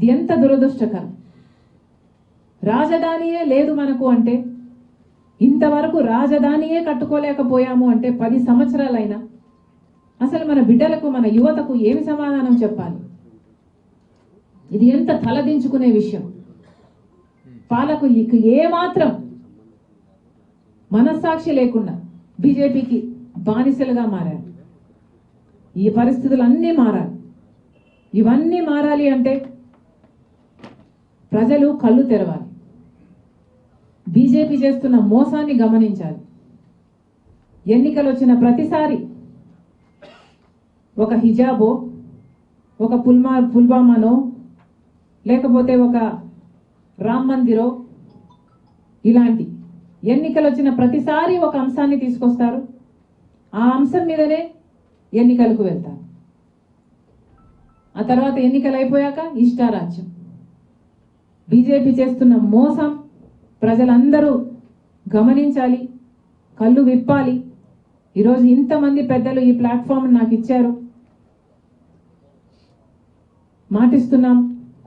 ఇది ఎంత దురదృష్టకరం. రాజధానియే లేదు మనకు అంటే, ఇంతవరకు రాజధానియే కట్టుకోలేకపోయాము అంటే 10 సంవత్సరాలైనా అసలు మన బిడ్డలకు మన యువతకు ఏమి సమాధానం చెప్పాలి? ఇది ఎంత తలదించుకునే విషయం. పాలకులకు ఏమాత్రం మనస్సాక్షి లేకుండా బీజేపీకి బానిసలుగా మారారు. ఈ పరిస్థితులు అన్నీ మారాలి. ఇవన్నీ మారాలి అంటే ప్రజలు కళ్ళు తెరవాలి. బీజేపీ చేస్తున్న మోసాన్ని గమనించాలి. ఎన్నికలు వచ్చిన ప్రతిసారి ఒక హిజాబో, ఒక పుల్వామానో, లేకపోతే ఒక రామ్ మందిరో, ఇలాంటి ఎన్నికలు వచ్చిన ప్రతిసారి ఒక అంశాన్ని తీసుకొస్తారు. ఆ అంశం మీదనే ఎన్నికలకు వెళ్తారు. ఆ తర్వాత ఎన్నికలు అయిపోయాక ఇష్టారాజ్యం. బీజేపీ చేస్తున్న మోసం ప్రజలందరూ గమనించాలి, కళ్ళు విప్పాలి. ఈరోజు ఇంతమంది పెద్దలు ఈ ప్లాట్ఫామ్ నాకు ఇచ్చారు. మాటిస్తున్నాం,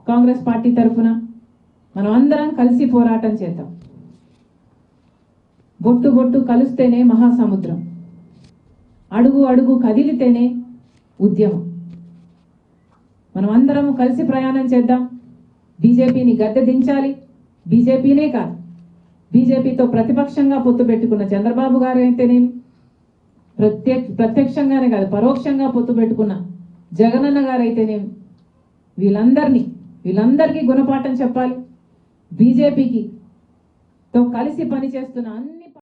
కాంగ్రెస్ పార్టీ తరఫున మనం అందరం కలిసి పోరాటం చేద్దాం. బొట్టు బొట్టు కలిస్తేనే మహాసముద్రం, అడుగు అడుగు కదిలితేనే ఉద్యమం. మనం అందరం కలిసి ప్రయాణం చేద్దాం. బీజేపీని గద్దె దించాలి. బీజేపీనే కాదు, బీజేపీతో ప్రతిపక్షంగా పొత్తు పెట్టుకున్న చంద్రబాబు గారు అయితేనేమి, ప్రత్యక్షంగానే కాదు పరోక్షంగా పొత్తు పెట్టుకున్న జగనన్న గారు అయితేనేమి, వీళ్ళందరికీ గుణపాఠం చెప్పాలి. బీజేపీకి తో కలిసి పనిచేస్తున్న